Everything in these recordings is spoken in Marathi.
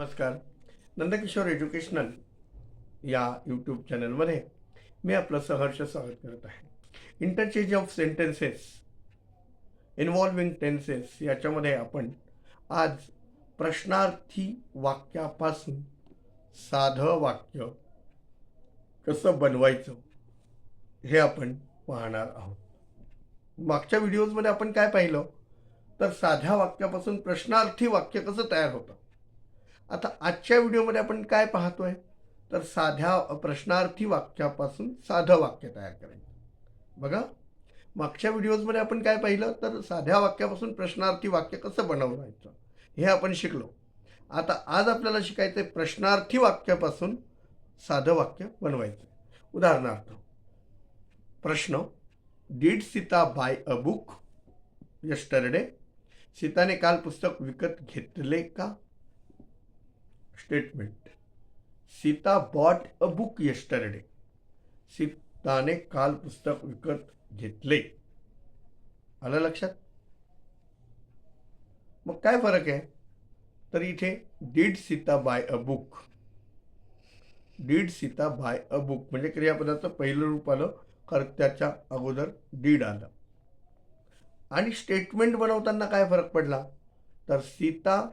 नमस्कार. नंदकिशोर एज्युकेशनल या यूट्यूब चॅनलमध्ये मी आपलं सहर्ष स्वागत करत आहे. Interchange of sentences involving tenses याच्यामध्ये आपण आज प्रश्नार्थी वाक्यापासून साधं वाक्य कसं बनवायचं हे आपण पाहणार आहोत. मागच्या व्हिडिओजमध्ये आपण काय पाहिलं तर साध्या वाक्यापासून प्रश्नार्थी वाक्य कसं तयार होतं. आता आजच्या व्हिडिओमध्ये आपण काय पाहतोय तर साध्या प्रश्नार्थी वाक्यापासून साधं वाक्य तयार करायचं. बघा, मागच्या व्हिडिओजमध्ये आपण काय पाहिलं तर साध्या वाक्यापासून प्रश्नार्थी वाक्य कसं बनवायचं हे आपण शिकलो. आता आज आपल्याला शिकायचं आहे प्रश्नार्थी वाक्यापासून साधं वाक्य बनवायचं. उदाहरणार्थ प्रश्न, did Sita buy a book yesterday? सीताने काल पुस्तक विकत घेतले का? Statement, Sita bought a book yesterday. सीताने काल पुस्तक विकत घेतले. आलं लक्षात? मग काय फरक आहे तर इथे did Sita buy a book, did Sita buy a book म्हणजे क्रियापदाचं पहिलं रूप आलं, कर्त्याच्या अगोदर डीड आलं. आणि स्टेटमेंट बनवताना काय फरक पडला तर सीता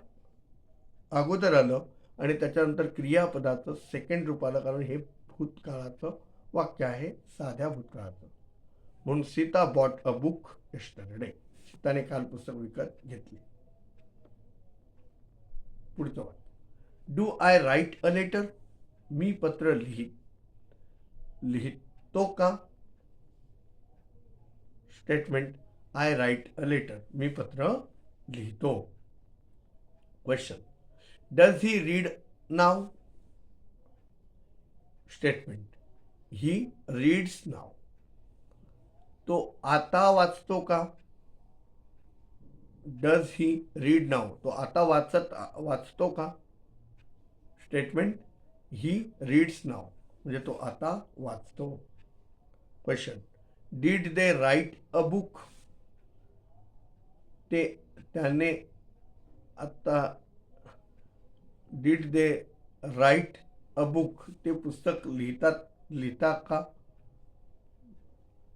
अगोदर आलं आणि त्याच्यानंतर क्रियापदाचं सेकंड रूप आलं, कारण हे भूतकाळाचं वाक्य आहे, साध्या भूतकाळाचं. म्हणून Sita bought a book yesterday, सीताने काल पुस्तक विकत घेतले. पुढचं वाक्य, do I write a letter? मी पत्र लिहितो का? Statement, I write a letter, मी पत्र लिहितो. Question, does he read now? Statement, he reads now, तो आता वाचतो का? डज ही रीड नाव, तो आता वाचतो का? स्टेटमेंट, ही रीड्स नाव, म्हणजे तो आता वाचतो. Question, did they write a book? त्याने आता did they write a book, ते पुस्तक लिहिता का?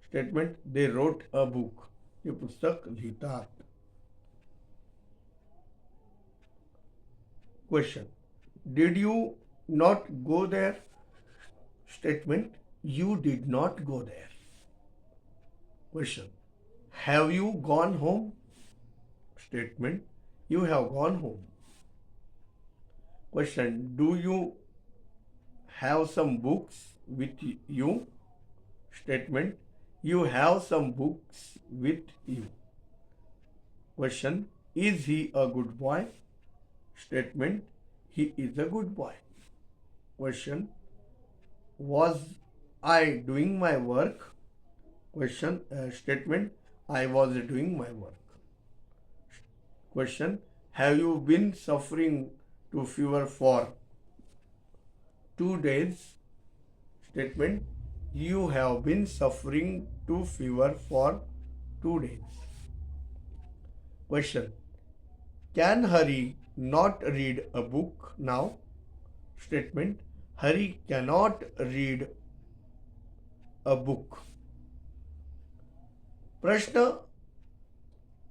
Statement, they wrote a book, ते पुस्तक लिहितात. Question, did you not go there? Statement, you did not go there. Question, have you gone home? Statement, you have gone home. Question, do you have some books with you? Statement, you have some books with you. Question, is he a good boy? Statement, he is a good boy. Question, was I doing my work? Statement, I was doing my work. Question, have you been suffering to fever for 2 days? Statement, you have been suffering to fever for 2 days. Question, can Hari not read a book now? Statement, Hari cannot read a book. प्रश्न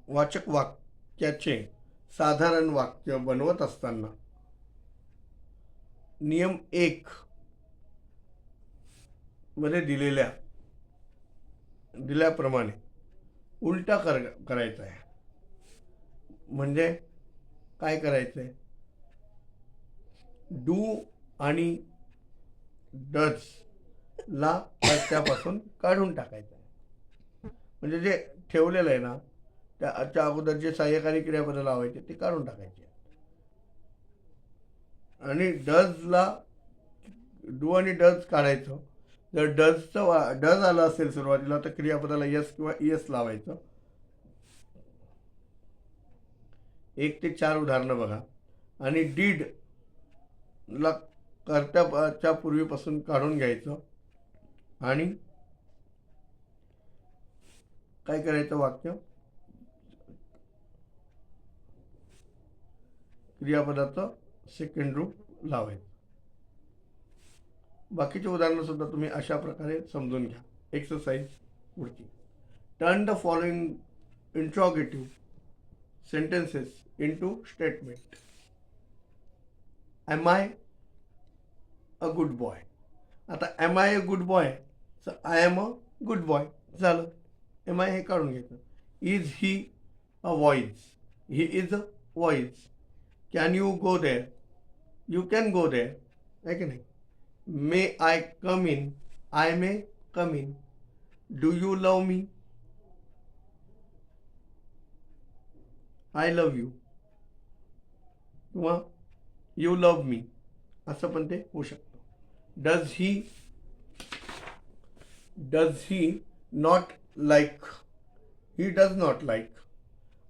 वाचक वाक्याचे साधारण वाक्य बनवत असताना नियम 1 मध्ये दिल्याप्रमाणे उलटा करायचा आहे. म्हणजे काय करायचं आहे, डू आणि डज ला त्यापासून काढून टाकायचं आहे. म्हणजे जे ठेवलेलं आहे ना त्याच्या अगोदर जे सहाय्यकारी क्रियापद लावायचे ते काढून टाकायचे. आणि डजला डू आणि डज काढायचं. जर डज आलं असेल सुरुवातीला तर क्रियापदाला यस किंवा इएस लावायचं. 1 ते 4 उदाहरणं बघा. आणि डीड ला कर्त्याच्या पूर्वीपासून काढून घ्यायचं आणि काय करायचं, वाक्य क्रियापदाचं सेकंड रूप लावायचं. बाकीचे उदाहरणं सुद्धा तुम्ही अशा प्रकारे समजून घ्या. एक्सरसाइज पुढची. Turn the following interrogative sentences into statement. Am I a good boy. आता am I a good boy, so I am a good boy झालं. एम आय हे काढून घ्यायचं. Is he a voice. He is a voice. Can you go there. You can go there. आहे की नाही. May I come in. I may come in. Do you love me. I love you. किंवा यू लव मी असं पण ते होऊ शकतं. Does he not like. He does not like.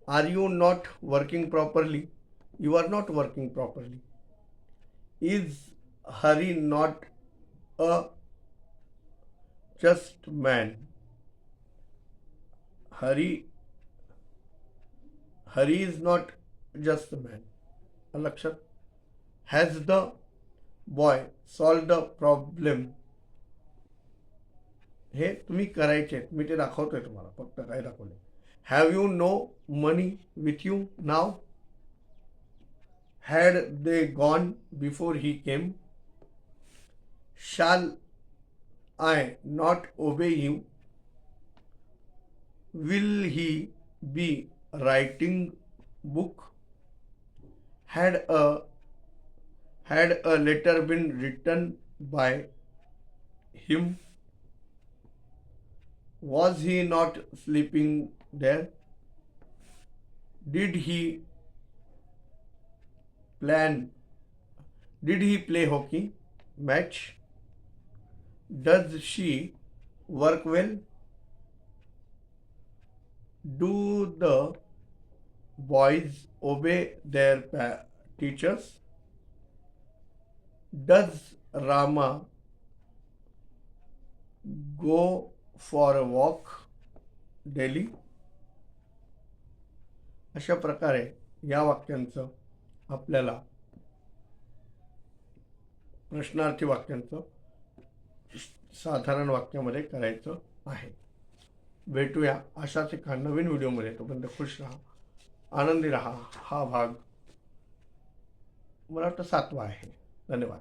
Are you not working properly. You are not working properly. Is Hari not a just man. Hari is not just man. लक्षात. Has the boy solve the problem. हे तुम्ही करायचे. मी ते दाखवतोय तुम्हाला. फक्त काय दाखवले. Have you no money with you now. Had they gone before he came. Shall I not obey you. Will he be writing book. had a letter been written by him. Was he not sleeping there. Did he play hockey match. Does she work well. Do the boys obey their teachers. Does Rama go for a walk daily. अशा प्रकारे या वाक्यांचं आपल्याला प्रश्नार्थी वाक्यांचं साधारण वाक्यामध्ये करायचं आहे. भेटूया अशाच एका नवीन व्हिडिओमध्ये. तोपर्यंत खुश राहा, आनंदी राहा. हा भाग मला वाटतं 7वा आहे. धन्यवाद.